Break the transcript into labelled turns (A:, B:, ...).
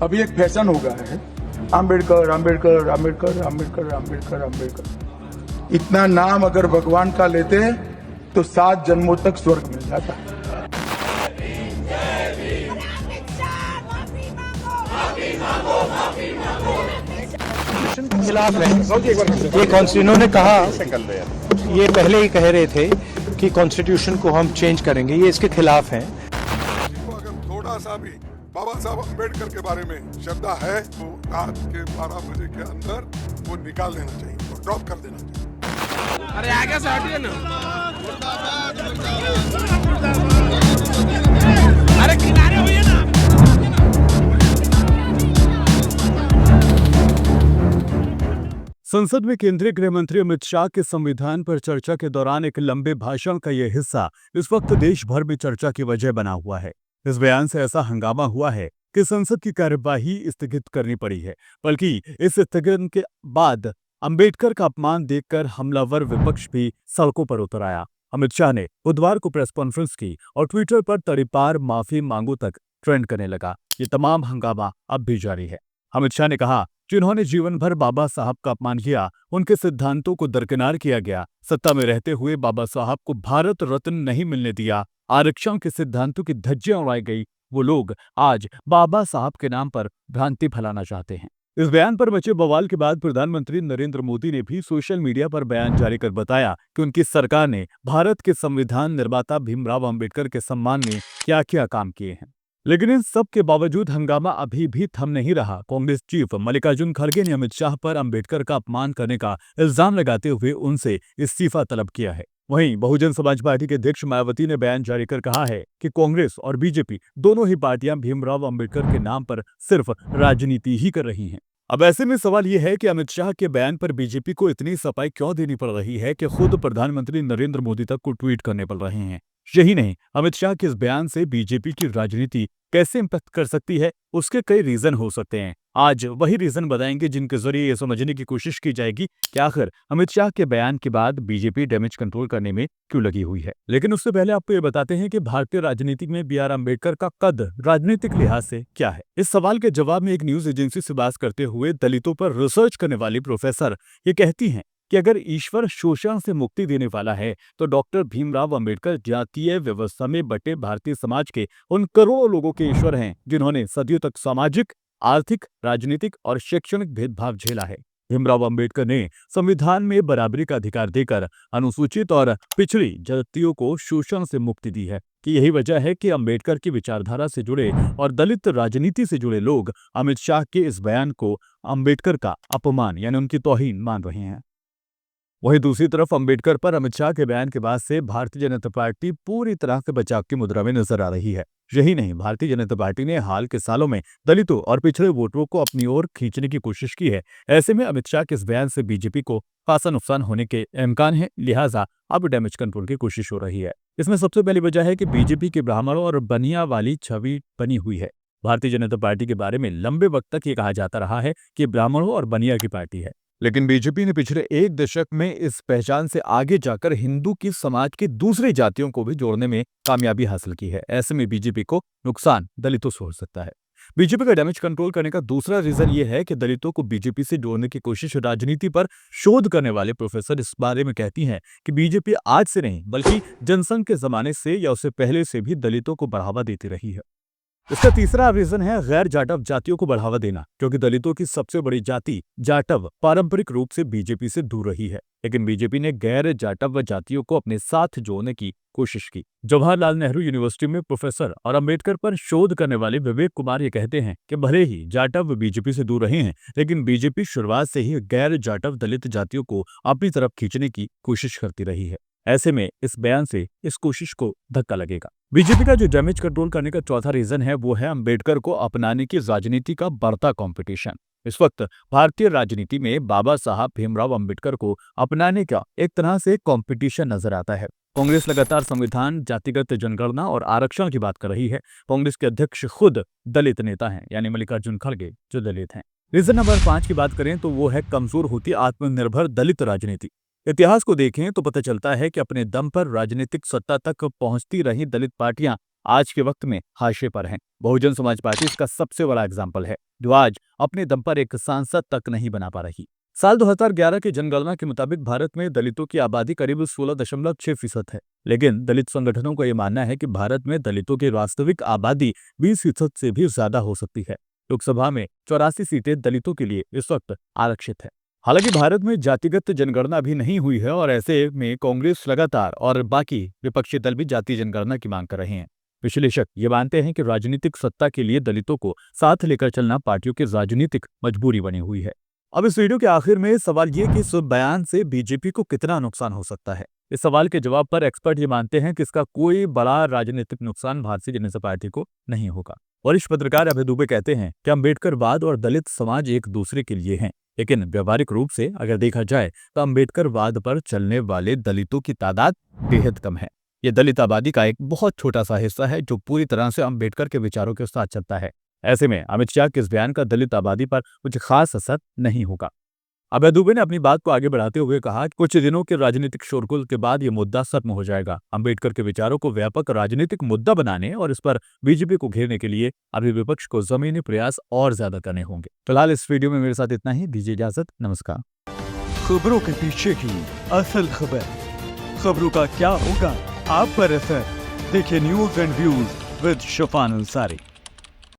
A: अभी एक फैशन हो गया है, आम्बेडकर आम्बेडकर आम्बेडकर आम्बेडकर आम्बेडकर आम्बेडकर। इतना नाम अगर भगवान का लेते हैं तो 7 जन्मों तक स्वर्ग मिल जाता है।
B: खिलाफ है ये कॉन्स्टिट्यूशन। इन्होंने कहा, ये पहले ही कह रहे थे कि कॉन्स्टिट्यूशन को हम चेंज करेंगे, ये इसके खिलाफ हैं।
C: अगर थोड़ा सा भी बाबा साहब अम्बेडकर के बारे में श्रद्धा है तो रात के 12 बजे के अंदर वो निकाल देना चाहिए, वो ड्रॉप कर देना चाहिए।
D: अरे आगे से हटिए ना, अरे किनारे होइए ना।
E: संसद में केंद्रीय गृह मंत्री अमित शाह के संविधान पर चर्चा के दौरान एक लंबे भाषण का यह हिस्सा इस वक्त देश भर में चर्चा की वजह बना हुआ है। इस बयान से ऐसा हंगामा हुआ है कि संसद की कार्यवाही स्थगित करनी पड़ी है, बल्कि इस स्थगन के बाद अंबेडकर का अपमान देखकर हमलावर विपक्ष भी सड़कों पर उतर आया। अमित शाह ने बुधवार को प्रेस कॉन्फ्रेंस की और ट्विटर पर तड़ीपार माफी मांगो तक ट्रेंड करने लगा। ये तमाम हंगामा अब भी जारी है। अमित शाह ने कहा, जिन्होंने जीवन भर बाबा साहब का अपमान किया, उनके सिद्धांतों को दरकिनार किया गया, सत्ता में रहते हुए बाबा साहब को भारत रत्न नहीं मिलने दिया, आरक्षण के सिद्धांतों की धज्जियां उड़ाई गई, वो लोग आज बाबा साहब के नाम पर भ्रांति फैलाना चाहते हैं। इस बयान पर मचे बवाल के बाद प्रधानमंत्री नरेंद्र मोदी ने भी सोशल मीडिया पर बयान जारी कर बताया कि उनकी सरकार ने भारत के संविधान निर्माता भीमराव अंबेडकर के सम्मान में क्या क्या काम किए हैं। लेकिन इन सब के बावजूद हंगामा अभी भी थम नहीं रहा। कांग्रेस चीफ मल्लिकार्जुन खड़गे ने अमित शाह पर अंबेडकर का अपमान करने का इल्जाम लगाते हुए उनसे इस्तीफा तलब किया है। वहीं बहुजन समाज पार्टी के अध्यक्ष मायावती ने बयान जारी कर कहा है कि कांग्रेस और बीजेपी दोनों ही पार्टियां भीमराव अंबेडकर के नाम पर सिर्फ राजनीति ही कर रही हैं। अब ऐसे में सवाल यह है कि अमित शाह के बयान पर बीजेपी को इतनी सफाई क्यों देनी पड़ रही है कि खुद प्रधानमंत्री नरेंद्र मोदी तक को ट्वीट करने पड़ रहे हैं। यही नहीं, अमित शाह के इस बयान से बीजेपी की राजनीति कैसे इम्पैक्ट कर सकती है, उसके कई रीजन हो सकते हैं। आज वही रीजन बताएंगे जिनके जरिए ये समझने की कोशिश की जाएगी कि आखिर अमित शाह के बयान के बाद बीजेपी डैमेज कंट्रोल करने में क्यों लगी हुई है। लेकिन उससे पहले आपको ये बताते हैं कि भारतीय राजनीति में B.R. अम्बेडकर का कद राजनीतिक लिहाज से क्या है। इस सवाल के जवाब में एक न्यूज एजेंसी से बात करते हुए दलितों पर रिसर्च करने वाली प्रोफेसर ये कहती हैं कि अगर ईश्वर शोषण से मुक्ति देने वाला है तो डॉक्टर भीमराव अंबेडकर जातीय व्यवस्था में बटे भारतीय समाज के उन करोड़ों लोगों के ईश्वर हैं जिन्होंने सदियों तक सामाजिक, आर्थिक, राजनीतिक और शैक्षणिक भेदभाव झेला है। भीमराव अंबेडकर ने संविधान में बराबरी का अधिकार देकर अनुसूचित और पिछड़ी जातियों को शोषण से मुक्ति दी है कि यही वजह है कि अंबेडकर की विचारधारा से जुड़े और दलित राजनीति से जुड़े लोग अमित शाह के इस बयान को अंबेडकर का अपमान यानी उनकी तौहीन मान रहे हैं। वहीं दूसरी तरफ अंबेडकर पर अमित शाह के बयान के बाद से भारतीय जनता पार्टी पूरी तरह से बचाव की मुद्रा में नजर आ रही है। यही नहीं, भारतीय जनता पार्टी ने हाल के सालों में दलितों और पिछड़े वोटरों को अपनी ओर खींचने की कोशिश की है। ऐसे में अमित शाह के इस बयान से बीजेपी को खासा नुकसान होने के इम्कान है, लिहाजा अब डैमेज कंट्रोल की कोशिश हो रही है। इसमें सबसे पहली वजह है कि बीजेपी के ब्राह्मणों और बनिया वाली छवि बनी हुई है। भारतीय जनता पार्टी के बारे में लंबे वक्त तक ये कहा जाता रहा है कि ब्राह्मणों और बनिया की पार्टी है, लेकिन बीजेपी ने पिछले एक दशक में इस पहचान से आगे जाकर हिंदू की समाज की दूसरी जातियों को भी जोड़ने में कामयाबी हासिल की है। ऐसे में बीजेपी को नुकसान दलितों से हो सकता है। बीजेपी का डैमेज कंट्रोल करने का दूसरा रीजन ये है कि दलितों को बीजेपी से जोड़ने की कोशिश राजनीति पर शोध करने वाले प्रोफेसर इस बारे में कहती हैं कि बीजेपी आज से नहीं बल्कि जनसंघ के जमाने से या उससे पहले से भी दलितों को बढ़ावा देती रही है। इसका तीसरा रीजन है गैर जाटव जातियों को बढ़ावा देना, क्योंकि दलितों की सबसे बड़ी जाति जाटव पारंपरिक रूप से बीजेपी से दूर रही है, लेकिन बीजेपी ने गैर जाटव जातियों को अपने साथ जोड़ने की कोशिश की। जवाहरलाल नेहरू यूनिवर्सिटी में प्रोफेसर और अंबेडकर पर शोध करने वाले विवेक कुमार ये कहते हैं कि भले ही जाटव बीजेपी से दूर रहे हैं, लेकिन बीजेपी शुरुआत से ही गैर जाटव दलित जातियों को अपनी तरफ खींचने की कोशिश करती रही है। ऐसे में इस बयान से इस कोशिश को धक्का लगेगा। बीजेपी का जो डैमेज कंट्रोल करने का चौथा रीजन है वो है अंबेडकर को अपनाने की राजनीति का बढ़ता कंपटीशन। इस वक्त भारतीय राजनीति में बाबा साहब भीमराव अंबेडकर को अपनाने का एक तरह से कंपटीशन नजर आता है। कांग्रेस लगातार संविधान, जातिगत जनगणना और आरक्षण की बात कर रही है। कांग्रेस के अध्यक्ष खुद दलित नेता हैं, यानी मल्लिकार्जुन खड़गे जो दलित हैं। रीजन नंबर 5 की बात करें तो वो है कमजोर होती आत्मनिर्भर दलित राजनीति। इतिहास को देखें तो पता चलता है कि अपने दम पर राजनीतिक सत्ता तक पहुंचती रही दलित पार्टियां आज के वक्त में हाशिए पर हैं। बहुजन समाज पार्टी इसका सबसे बड़ा एग्जाम्पल है, जो आज अपने दम पर एक सांसद तक नहीं बना पा रही। साल 2011 की जनगणना के मुताबिक भारत में दलितों की आबादी करीब 16.6% है, लेकिन दलित संगठनों का यह मानना है कि भारत में दलितों की वास्तविक आबादी 20% से भी ज्यादा हो सकती है। लोकसभा में 84 सीटें दलितों के लिए इस वक्त आरक्षित है। हालांकि भारत में जातिगत जनगणना भी नहीं हुई है और ऐसे में कांग्रेस लगातार और बाकी विपक्षी दल भी जातीय जनगणना की मांग कर रहे हैं। विश्लेषक ये मानते हैं कि राजनीतिक सत्ता के लिए दलितों को साथ लेकर चलना पार्टियों की राजनीतिक मजबूरी बनी हुई है। अब इस वीडियो के आखिर में सवाल ये कि इस बयान से बीजेपी को कितना नुकसान हो सकता है। इस सवाल के जवाब पर एक्सपर्ट ये मानते हैं कि इसका कोई बड़ा राजनीतिक नुकसान भारतीय जनता पार्टी को नहीं होगा। वरिष्ठ पत्रकार अभय दुबे कहते हैं कि अम्बेडकरवाद और दलित समाज एक दूसरे के लिए हैं, लेकिन व्यवहारिक रूप से अगर देखा जाए तो अम्बेडकरवाद पर चलने वाले दलितों की तादाद बेहद कम है। ये दलित आबादी का एक बहुत छोटा सा हिस्सा है जो पूरी तरह से अम्बेडकर के विचारों के साथ चलता है। ऐसे में अमित शाह के इस बयान का दलित आबादी पर कुछ खास असर नहीं होगा। अभय दुबे ने अपनी बात को आगे बढ़ाते हुए कहा, कुछ दिनों के राजनीतिक शोरगुल के बाद ये मुद्दा खत्म हो जाएगा। अम्बेडकर के विचारों को व्यापक राजनीतिक मुद्दा बनाने और इस पर बीजेपी को घेरने के लिए अभी विपक्ष को जमीनी प्रयास और ज्यादा करने होंगे। फिलहाल इस वीडियो में मेरे साथ इतना ही, दीजिए इजाजत, नमस्कार।
F: खबरों के पीछे की असल खबर, खबरों का क्या होगा आप पर असर, देखिए news and views with Shafan Ansari.